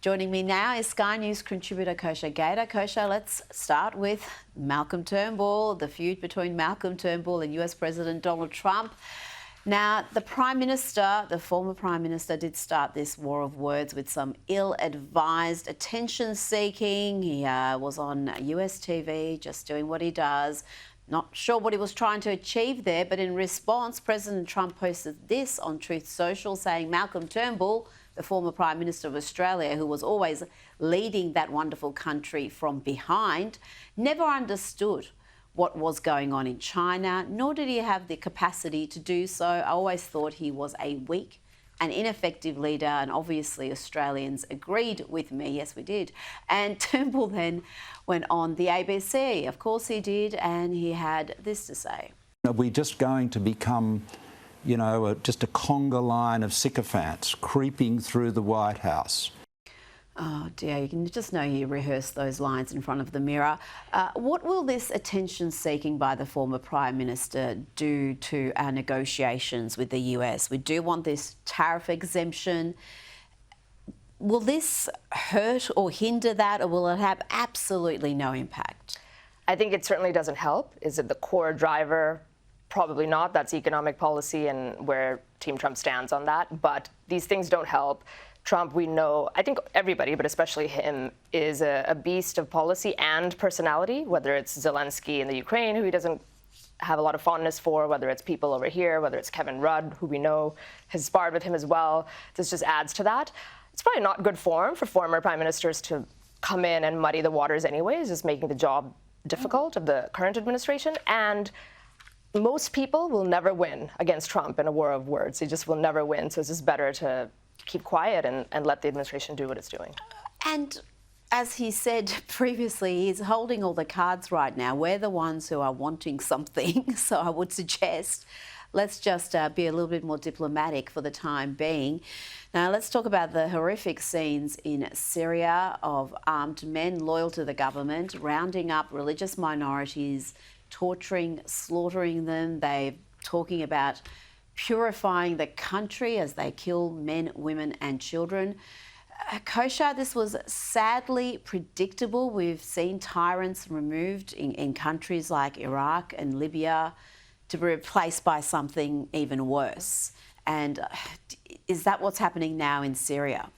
Joining me now is Sky News contributor Kosha Gada. Kosha, let's start with Malcolm Turnbull, the feud between Malcolm Turnbull and US President Donald Trump. Now, the Prime Minister, the former Prime Minister, did start this war of words with some ill-advised attention-seeking. He was on US TV just doing what he does. Not sure what he was trying to achieve there, but in response, President Trump posted this on Truth Social saying Malcolm Turnbull, the former Prime Minister of Australia, who was always leading that wonderful country from behind, never understood what was going on in China, nor did he have the capacity to do so. I always thought he was a weak and ineffective leader, and obviously Australians agreed with me. Yes, we did. And Turnbull then went on the ABC. Of course he did, and he had this to say. Are we just going to become, you know, just a conga line of sycophants creeping through the White House? Oh dear, you can just know you rehearsed those lines in front of the mirror. What will this attention-seeking by the former Prime Minister do to our negotiations with the US? We do want this tariff exemption. Will this hurt or hinder that, or will it have absolutely no impact? I think it certainly doesn't help. Is it the core driver? Probably not. That's economic policy and where Team Trump stands on that. But these things don't help. Trump, we know, I think everybody, but especially him, is a beast of policy and personality, whether it's Zelensky in the Ukraine, who he doesn't have a lot of fondness for, whether it's people over here, whether it's Kevin Rudd, who we know has sparred with him as well. This just adds to that. It's probably not good form for former prime ministers to come in and muddy the waters anyways, just making the job difficult of the current administration. And most people will never win against Trump in a war of words. They just will never win. So it's just better to keep quiet and let the administration do what it's doing. And as he said previously, he's holding all the cards right now. We're the ones who are wanting something. So I would suggest let's just be a little bit more diplomatic for the time being. Now, let's talk about the horrific scenes in Syria of armed men loyal to the government, rounding up religious minorities, torturing, slaughtering them. They're talking about purifying the country as they kill men, women and children. Kosha, this was sadly predictable. We've seen tyrants removed in countries like Iraq and Libya to be replaced by something even worse. And is that what's happening now in Syria?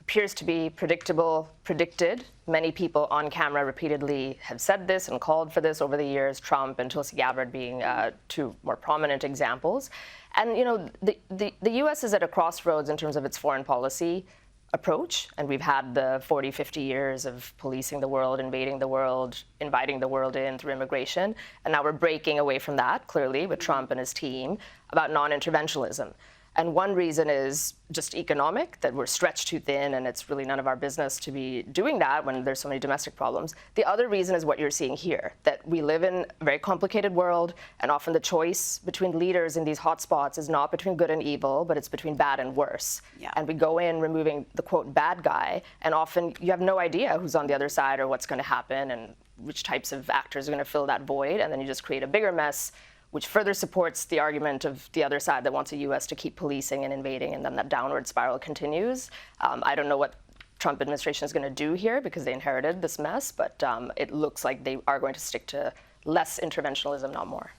Appears to be predictable, predicted. Many people on camera repeatedly have said this and called for this over the years, Trump and Tulsi Gabbard being two more prominent examples. And, you know, the U.S. is at a crossroads in terms of its foreign policy approach. And we've had the 40, 50 years of policing the world, invading the world, inviting the world in through immigration. And now we're breaking away from that, clearly, with Trump and his team, about non-interventionism. And one reason is just economic, that we're stretched too thin and it's really none of our business to be doing that when there's so many domestic problems. The other reason is what you're seeing here, that we live in a very complicated world, and often the choice between leaders in these hotspots is not between good and evil, but it's between bad and worse. Yeah. And we go in removing the, quote, bad guy, and often you have no idea who's on the other side or what's going to happen and which types of actors are going to fill that void, and then you just create a bigger mess, which further supports the argument of the other side that wants the U.S. to keep policing and invading, and then that downward spiral continues. I don't know what Trump administration is going to do here because they inherited this mess, but it looks like they are going to stick to less interventionism, not more.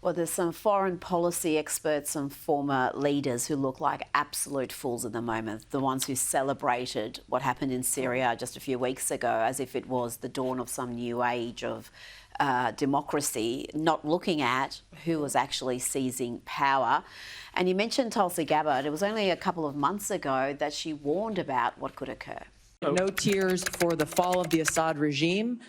Well, there's some foreign policy experts, some former leaders who look like absolute fools at the moment, the ones who celebrated what happened in Syria just a few weeks ago as if it was the dawn of some new age of democracy, not looking at who was actually seizing power. And you mentioned Tulsi Gabbard. It was only a couple of months ago that she warned about what could occur. No tears for the fall of the Assad regime,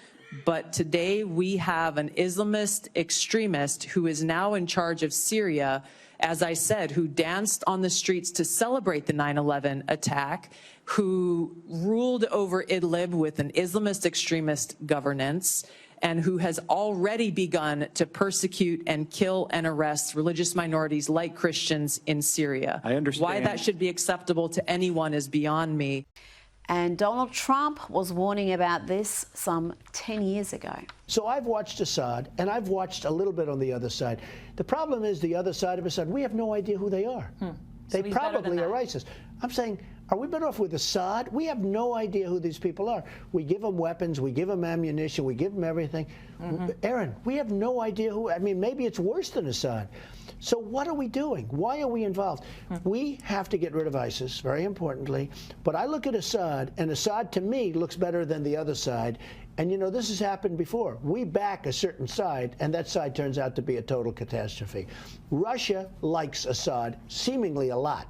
but today we have an Islamist extremist who is now in charge of Syria, as I said, who danced on the streets to celebrate the 9/11 attack, who ruled over Idlib with an Islamist extremist governance, and who has already begun to persecute and kill and arrest religious minorities like Christians in Syria. I understand. Why that should be acceptable to anyone is beyond me. And Donald Trump was warning about this some 10 years ago. So I've watched Assad, and I've watched a little bit on the other side. The problem is the other side of Assad, we have no idea who they are. They probably are ISIS. I'm saying, Are we better off with Assad? We have no idea who these people are. We give them weapons, we give them ammunition, we give them everything. Aaron, we have no idea who. I mean, maybe it's worse than Assad. So what are we doing? Why are we involved? We have to get rid of ISIS, very importantly. But I look at Assad, and Assad, to me, looks better than the other side. And, you know, this has happened before. We back a certain side, and that side turns out to be a total catastrophe. Russia likes Assad seemingly a lot.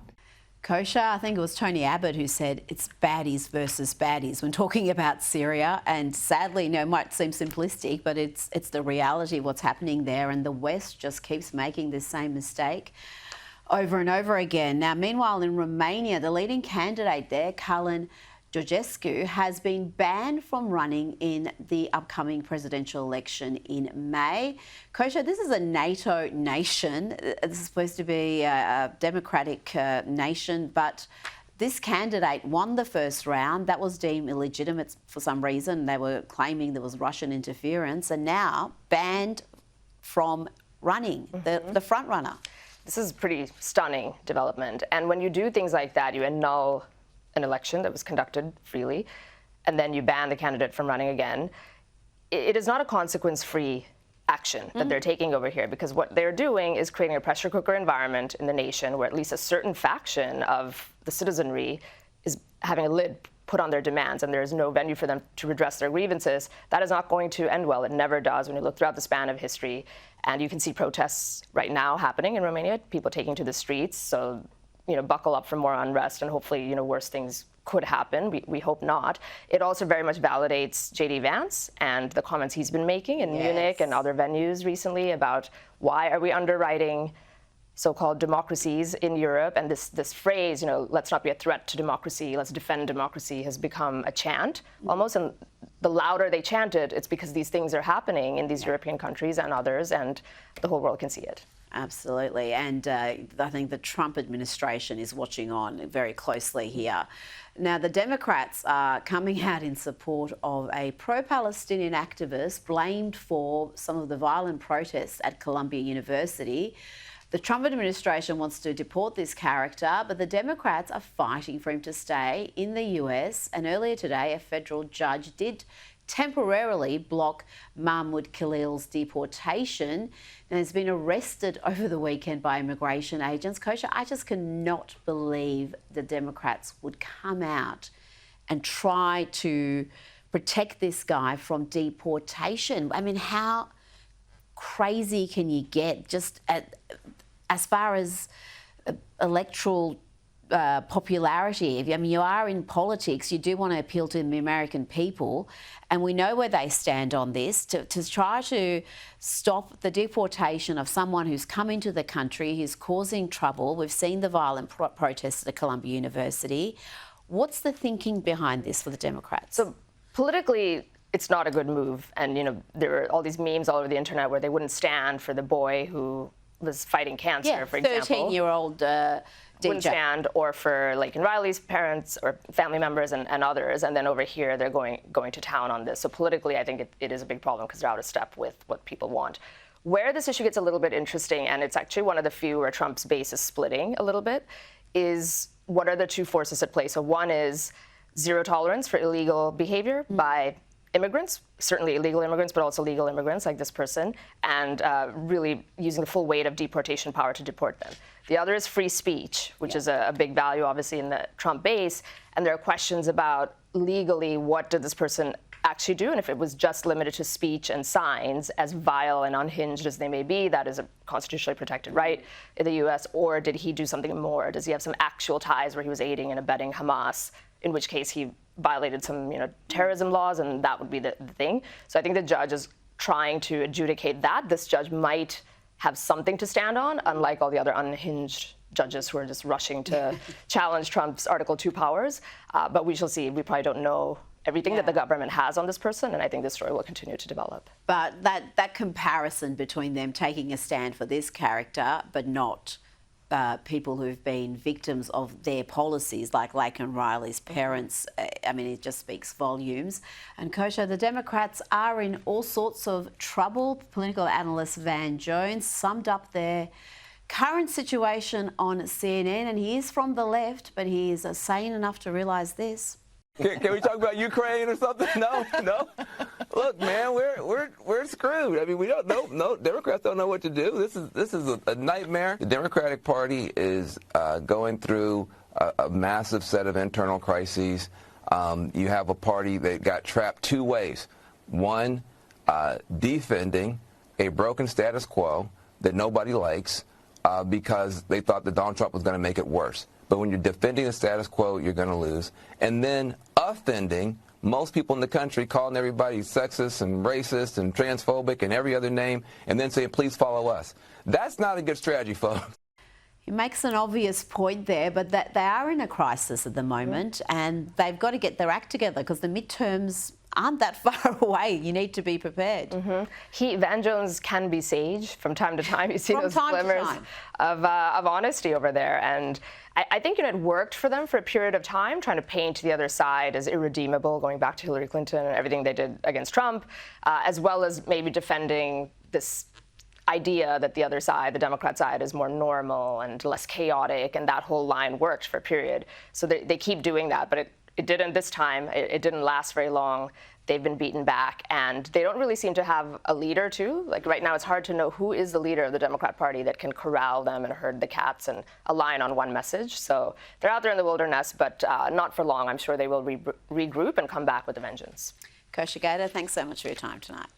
Kosha, I think it was Tony Abbott who said it's baddies versus baddies when talking about Syria. And sadly, you know, it might seem simplistic, but it's the reality of what's happening there. And the West just keeps making this same mistake over and over again. Now, meanwhile, in Romania, the leading candidate there, Călin Georgescu, has been banned from running in the upcoming presidential election in May. Kosha, this is a NATO nation. This is supposed to be a democratic nation, but this candidate won the first round. That was deemed illegitimate for some reason. They were claiming there was Russian interference, and now banned from running, the front runner. This is a pretty stunning development. And when you do things like that, you annul an election that was conducted freely, and then you ban the candidate from running again. It is not a consequence-free action that they're taking over here, because what they're doing is creating a pressure cooker environment in the nation where at least a certain faction of the citizenry is having a lid put on their demands, and there is no venue for them to redress their grievances. That is not going to end well. It never does when you look throughout the span of history. And you can see protests right now happening in Romania, people taking to the streets. So, you know, buckle up for more unrest, and hopefully, you know, worse things could happen. We hope not. It also very much validates J.D. Vance and the comments he's been making in Munich and other venues recently about why are we underwriting so-called democracies in Europe, and this phrase, you know, let's not be a threat to democracy, let's defend democracy, has become a chant almost. And the louder they chant it, it's because these things are happening in these European countries and others, and the whole world can see it. Absolutely. And I think the Trump administration is watching on very closely here. Now, the Democrats are coming out in support of a pro-Palestinian activist blamed for some of the violent protests at Columbia University. The Trump administration wants to deport this character, but the Democrats are fighting for him to stay in the US. And earlier today, a federal judge did temporarily block Mahmoud Khalil's deportation, and has been arrested over the weekend by immigration agents. Kosha, I just cannot believe the Democrats would come out and try to protect this guy from deportation. I mean, how crazy can you get just as far as electoral popularity? I mean, you are in politics, you do want to appeal to the American people, and we know where they stand on this. To try to stop the deportation of someone who's come into the country, who's causing trouble. We've seen the violent protests at Columbia University. What's the thinking behind this for the Democrats? So politically, it's not a good move. And, you know, there are all these memes all over the internet where they wouldn't stand for the boy who was fighting cancer, for example. 13-year-old wouldn't stand, or for Laken Riley's parents or family members and others, and then over here they're going to town on this. So politically, I think it is a big problem because they're out of step with what people want. Where this issue gets a little bit interesting, and it's actually one of the few where Trump's base is splitting a little bit, is what are the two forces at play? So one is zero tolerance for illegal behavior by immigrants, certainly illegal immigrants, but also legal immigrants like this person, and really using the full weight of deportation power to deport them. The other is free speech, which is a big value, obviously, in the Trump base. And there are questions about legally what did this person actually do, and if it was just limited to speech and signs, as vile and unhinged as they may be, that is a constitutionally protected right in the U.S., or did he do something more? Does he have some actual ties where he was aiding and abetting Hamas, in which case he violated some, terrorism laws, and that would be the thing. So I think the judge is trying to adjudicate that. This judge might have something to stand on, unlike all the other unhinged judges who are just rushing to challenge Trump's Article 2 powers. But we shall see. We probably don't know everything that the government has on this person, and I think this story will continue to develop. But that comparison between them taking a stand for this character, but not people who've been victims of their policies, like Laken Riley's parents, I mean, it just speaks volumes. And Kosha, the Democrats are in all sorts of trouble. Political analyst Van Jones summed up their current situation on CNN, and he is from the left, but he is sane enough to realize this. Can we talk about Ukraine or something? No. Look, man, we're screwed. I mean, we don't know. No, Democrats don't know what to do. This is a nightmare. The Democratic Party is going through a massive set of internal crises. You have a party that got trapped two ways. One, defending a broken status quo that nobody likes because they thought that Donald Trump was going to make it worse. But when you're defending the status quo, you're going to lose. And then offending most people in the country, calling everybody sexist and racist and transphobic and every other name, and then saying, please follow us. That's not a good strategy, folks. He makes an obvious point there, but that they are in a crisis at the moment, and they've got to get their act together because the midterms aren't that far away. You need to be prepared. Van Jones can be sage from time to time. You see From those time to glimmers time. of honesty over there, and I think it worked for them for a period of time, trying to paint the other side as irredeemable, going back to Hillary Clinton and everything they did against Trump, as well as maybe defending this idea that the other side, the Democrat side, is more normal and less chaotic, and that whole line worked for a period. So they keep doing that, but it didn't this time. It didn't last very long. They've been beaten back, and they don't really seem to have a leader, too. Like right now, it's hard to know who is the leader of the Democrat Party that can corral them and herd the cats and align on one message. So they're out there in the wilderness, but not for long. I'm sure they will regroup and come back with a vengeance. Kosha Gada, thanks so much for your time tonight.